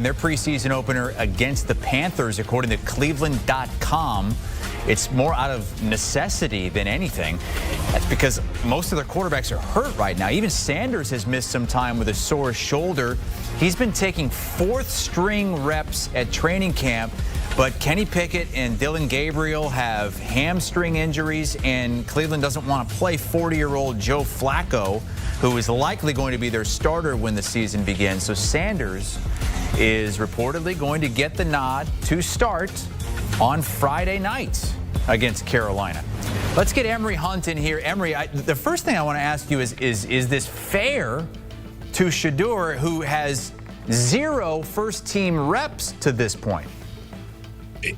their preseason opener against the Panthers, according to Cleveland.com. It's more out of necessity than anything. That's because most of their quarterbacks are hurt right now. Even Sanders has missed some time with a sore shoulder. He's been taking fourth-string reps at training camp, but Kenny Pickett and Dillon Gabriel have hamstring injuries, and Cleveland doesn't want to play 40-year-old Joe Flacco, who is likely going to be their starter when the season begins. So Sanders is reportedly going to get the nod to start on Friday night against Carolina. Let's get Emory Hunt in here. Emory, the first thing I want to ask you is this fair to Shedeur, who has 0 first-team reps to this point?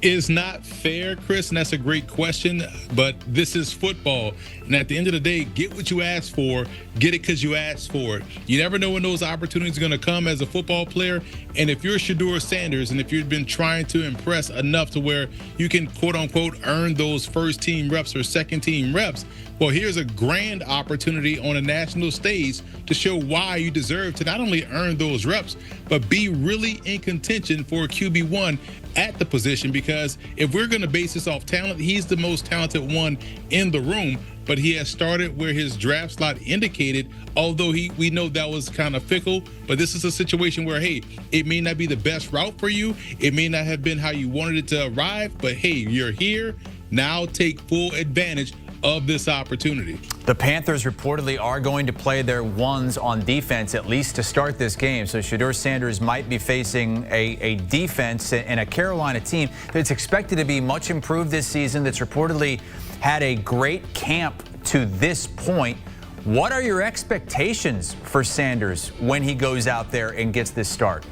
Is not fair, Chris, and that's a great question, but this is football, and at the end of the day, get what you asked for, get it because you asked for it. You never know when those opportunities are going to come as a football player, and if you're Shedeur Sanders, and if you've been trying to impress enough to where you can, quote-unquote, earn those first-team reps or second-team reps, well, here's a grand opportunity on a national stage to show why you deserve to not only earn those reps, but be really in contention for a QB1 at the position, because if we're going to base this off talent, he's the most talented one in the room, but he has started where his draft slot indicated, although we know that was kind of fickle, but this is a situation where, hey, it may not be the best route for you. It may not have been how you wanted it to arrive, but hey, you're here. Now take full advantage of this opportunity. The Panthers reportedly are going to play their ones on defense, at least to start this game. So Shedeur Sanders might be facing a defense and a Carolina team that's expected to be much improved this season, that's reportedly had a great camp to this point. What are your expectations for Sanders when he goes out there and gets this start?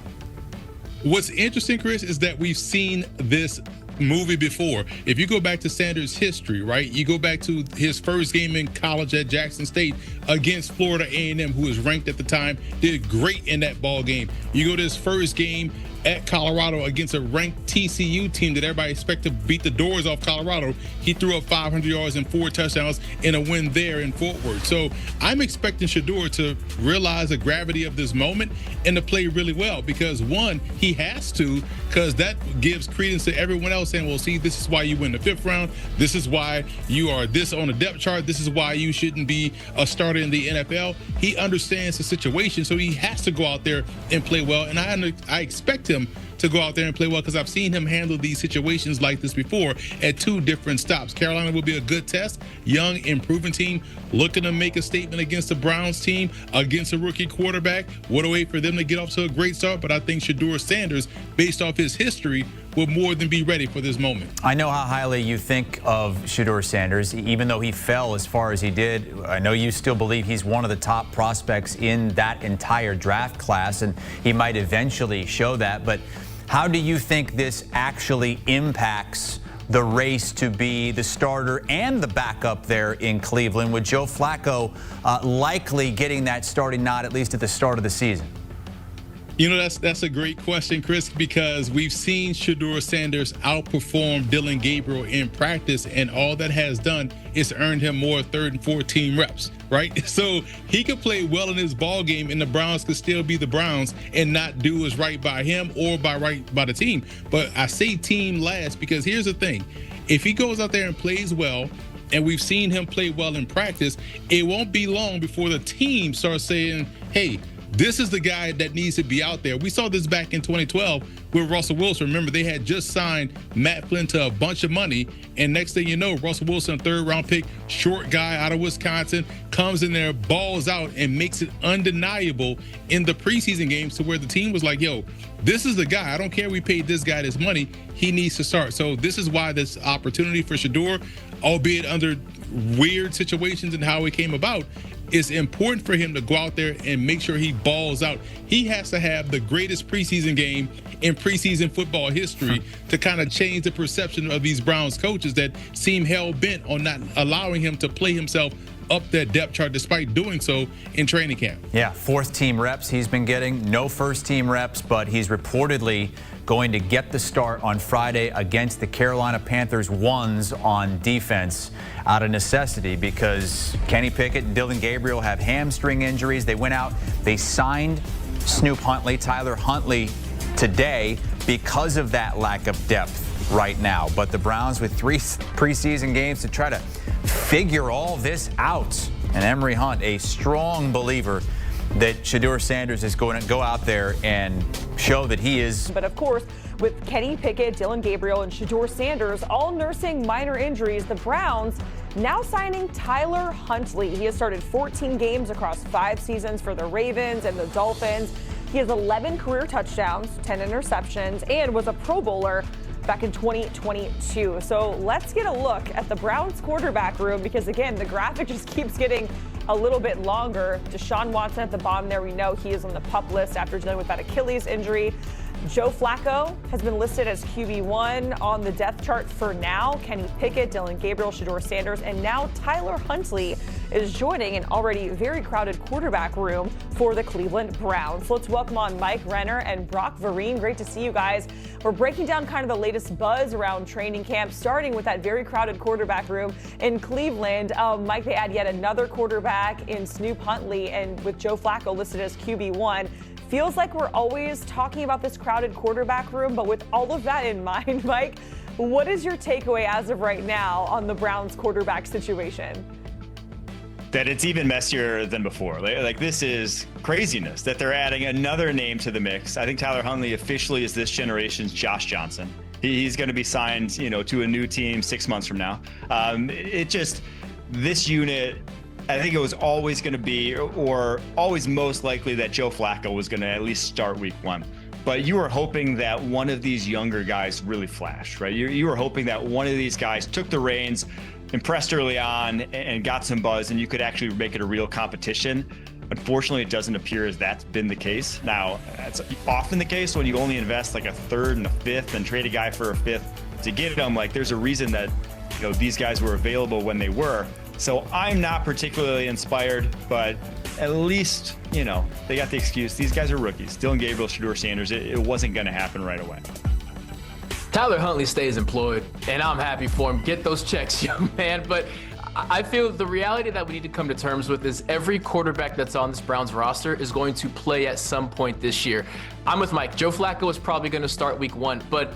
What's interesting, Chris, is that we've seen this movie before. If you go back to Sanders' history, right, you go back to his first game in college at Jackson State against Florida A&M, who was ranked at the time, did great in that ball game. You go to his first game at Colorado against a ranked TCU team that everybody expected to beat the doors off Colorado. He threw up 500 yards and 4 touchdowns in a win there in Fort Worth. So I'm expecting Shedeur to realize the gravity of this moment and to play really well, because one, he has to, because that gives credence to everyone else saying, well, see, this is why you win the 5th round. This is why you are this on the depth chart. This is why you shouldn't be a starter in the NFL. He understands the situation, so he has to go out there and play well. And I expect him to go out there and play well, because I've seen him handle these situations like this before at 2 different stops. Carolina will be a good test. Young, improving team, looking to make a statement against the Browns team, against a rookie quarterback. What a way for them to get off to a great start. But I think Shedeur Sanders, based off his history, will more than be ready for this moment. I know how highly you think of Shedeur Sanders, even though he fell as far as he did. I know you still believe he's one of the top prospects in that entire draft class, and he might eventually show that. But how do you think this actually impacts the race to be the starter and the backup there in Cleveland, with Joe Flacco likely getting that starting nod, at least at the start of the season? You know, that's a great question, Chris, because we've seen Shedeur Sanders outperform Dillon Gabriel in practice, and all that has done is earned him more 3rd and 4th team reps, right? So he could play well in his ball game, and the Browns could still be the Browns and not do what's right by him or right by the team. But I say team last, because here's the thing. If he goes out there and plays well, and we've seen him play well in practice, it won't be long before the team starts saying, hey, this is the guy that needs to be out there. We saw this back in 2012 with Russell Wilson. Remember, they had just signed Matt Flynn to a bunch of money, and next thing you know, Russell Wilson, 3rd-round pick, short guy out of Wisconsin, comes in there, balls out, and makes it undeniable in the preseason games, to where the team was like, yo, this is the guy. I don't care we paid this guy this money. He needs to start. So this is why this opportunity for Shedeur, albeit under weird situations and how it came about, it's important for him to go out there and make sure he balls out. He has to have the greatest preseason game in preseason football history to kind of change the perception of these Browns coaches that seem hell-bent on not allowing him to play himself up that depth chart, despite doing so in training camp. Yeah, 4th team reps he's been getting. No 1st team reps, but he's reportedly going to get the start on Friday against the Carolina Panthers ones on defense out of necessity, because Kenny Pickett and Dillon Gabriel have hamstring injuries. They went out, they signed Snoop Huntley. Tyler Huntley today because of that lack of depth right now. But the Browns with 3 preseason games to try to figure all this out. And Emory Hunt, a strong believer that Shedeur Sanders is going to go out there and show that he is. But of course, with Kenny Pickett, Dillon Gabriel, and Shedeur Sanders all nursing minor injuries, the Browns now signing Tyler Huntley. He has started 14 games across 5 seasons for the Ravens and the Dolphins. He has 11 career touchdowns, 10 interceptions, and was a Pro Bowler back in 2022. So let's get a look at the Browns quarterback room, because again, the graphic just keeps getting a little bit longer. Deshaun Watson at the bottom there, we know he is on the PUP list after dealing with that Achilles injury. Joe Flacco has been listed as QB1 on the depth chart for now. Kenny Pickett, Dillon Gabriel, Shedeur Sanders, and now Tyler Huntley is joining an already very crowded quarterback room for the Cleveland Browns. So let's welcome on Mike Renner and Brock Vereen. Great to see you guys. We're breaking down kind of the latest buzz around training camp, starting with that very crowded quarterback room in Cleveland. Mike, they add yet another quarterback in Snoop Huntley, and with Joe Flacco listed as QB1. Feels like we're always talking about this crowded quarterback room, but with all of that in mind, Mike, what is your takeaway as of right now on the Browns quarterback situation? That it's even messier than before. Like this is craziness that they're adding another name to the mix. I think Tyler Huntley officially is this generation's Josh Johnson. He's going to be signed, to a new team 6 months from now. This unit, I think it was always going to be, or always most likely, that Joe Flacco was going to at least start week 1. But you were hoping that one of these younger guys really flashed, right? You were hoping that one of these guys took the reins, impressed early on, and got some buzz, and you could actually make it a real competition. Unfortunately, it doesn't appear as that's been the case. Now, that's often the case when you only invest like a third and a fifth and trade a guy for a fifth to get them. Like, there's a reason that these guys were available when they were. So I'm not particularly inspired, but at least, they got the excuse. These guys are rookies. Dillon Gabriel, Shedeur Sanders, it wasn't going to happen right away. Tyler Huntley stays employed, and I'm happy for him. Get those checks, young man. But I feel the reality that we need to come to terms with is every quarterback that's on this Browns roster is going to play at some point this year. I'm with Mike. Joe Flacco is probably going to start week 1, but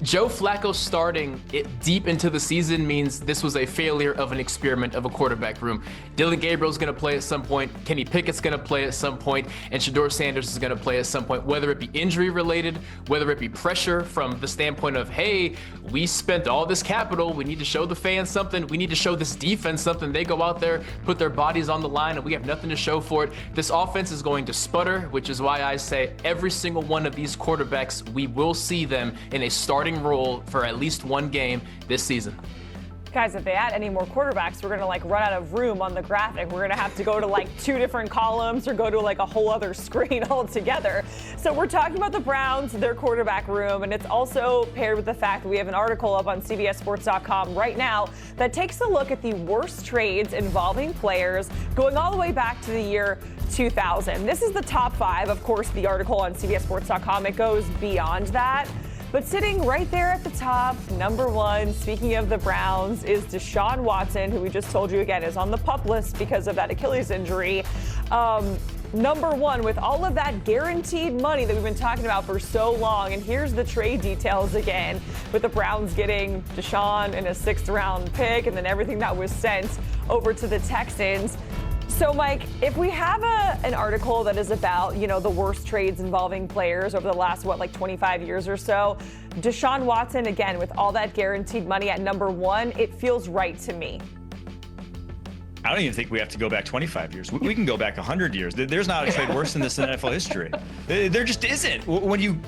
Joe Flacco starting it deep into the season means this was a failure of an experiment of a quarterback room. Dillon Gabriel's going to play at some point, Kenny Pickett's going to play at some point, and Shedeur Sanders is going to play at some point, whether it be injury related, whether it be pressure from the standpoint of, hey, we spent all this capital, we need to show the fans something, we need to show this defense something. They go out there, put their bodies on the line, and we have nothing to show for it. This offense is going to sputter, which is why I say every single one of these quarterbacks, we will see them in a starting role for at least one game this season. Guys, if they add any more quarterbacks, we're going to run out of room on the graphic. We're going to have to go to 2 different columns or go to a whole other screen altogether. So we're talking about the Browns, their quarterback room, and it's also paired with the fact that we have an article up on CBSSports.com right now that takes a look at the worst trades involving players going all the way back to the year 2000. This is the top 5, of course, the article on CBSSports.com. It goes beyond that. But sitting right there at the top, number 1, speaking of the Browns, is Deshaun Watson, who we just told you again is on the PUP list because of that Achilles injury. Number 1, with all of that guaranteed money that we've been talking about for so long. And here's the trade details again, with the Browns getting Deshaun in a 6th round pick and then everything that was sent over to the Texans. So, Mike, if we have an article that is about, the worst trades involving players over the last, 25 years or so, Deshaun Watson, again, with all that guaranteed money at number 1, it feels right to me. I don't even think we have to go back 25 years. We can go back 100 years. There's not a trade worse than this in NFL history. There just isn't. When you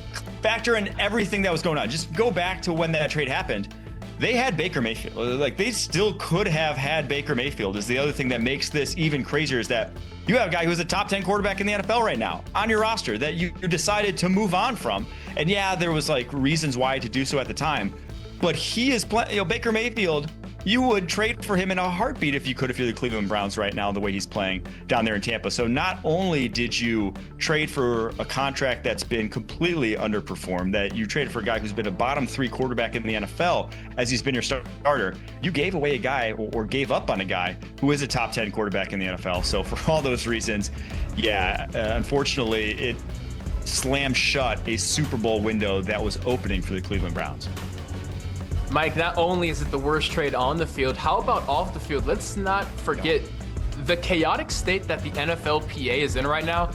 factor in everything that was going on, just go back to when that trade happened. They had Baker Mayfield. They still could have had Baker Mayfield. Is the other thing that makes this even crazier is that you have a guy who's a top 10 quarterback in the NFL right now on your roster that you decided to move on from. And yeah, there was reasons why to do so at the time, but he is playing, Baker Mayfield, you would trade for him in a heartbeat if you're the Cleveland Browns right now, the way he's playing down there in Tampa. So not only did you trade for a contract that's been completely underperformed, that you traded for a guy who's been a bottom 3 quarterback in the NFL as he's been your starter, you gave away a guy or gave up on a guy who is a top 10 quarterback in the NFL. So for all those reasons, yeah, unfortunately, slam shut a Super Bowl window that was opening for the Cleveland Browns. Mike, not only is it the worst trade on the field, how about off the field? Let's not forget the chaotic state that the NFLPA is in right now.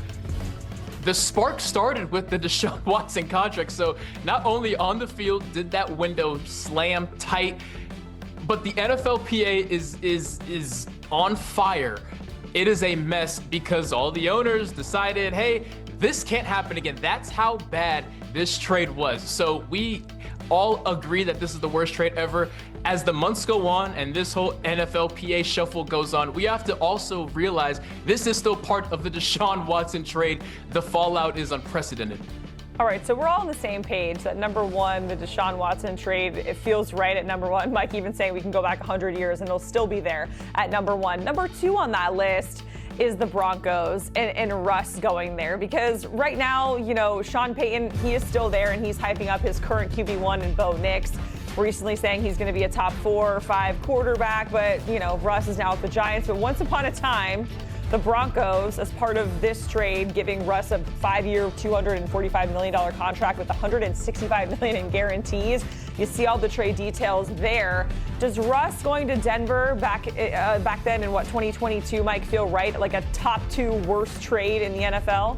The spark started with the Deshaun Watson contract. So not only on the field did that window slam tight, but the NFLPA is on fire. It is a mess because all the owners decided, hey, this can't happen again. That's how bad this trade was. So we all agree that this is the worst trade ever. As the months go on and this whole NFLPA shuffle goes on, we have to also realize this is still part of the Deshaun Watson trade. The fallout is unprecedented. All right, so we're all on the same page that number one, the Deshaun Watson trade, it feels right at number one. Mike even saying we can go back 100 years and it'll still be there at number one. Number two on that list is the Broncos and Russ going there, because right now, you know, Sean Payton, he is still there and he's hyping up his current QB1 in Bo Nix, recently saying he's going to be a top 4 or 5 quarterback, but, you know, Russ is now with the Giants. But once upon a time, the Broncos, as part of this trade, giving Russ a 5-year, $245 million contract with $165 million in guarantees. You see all the trade details there. Does Russ going to Denver back then in 2022, Mike, feel right? Like a top 2 worst trade in the NFL?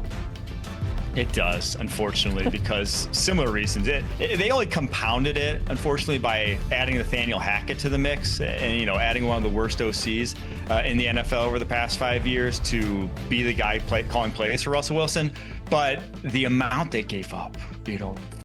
It does, unfortunately, because similar reasons. They only compounded it, unfortunately, by adding Nathaniel Hackett to the mix and, you know, adding one of the worst OCs in the NFL over the past 5 years to be the guy calling plays for Russell Wilson. But the amount they gave up, you know,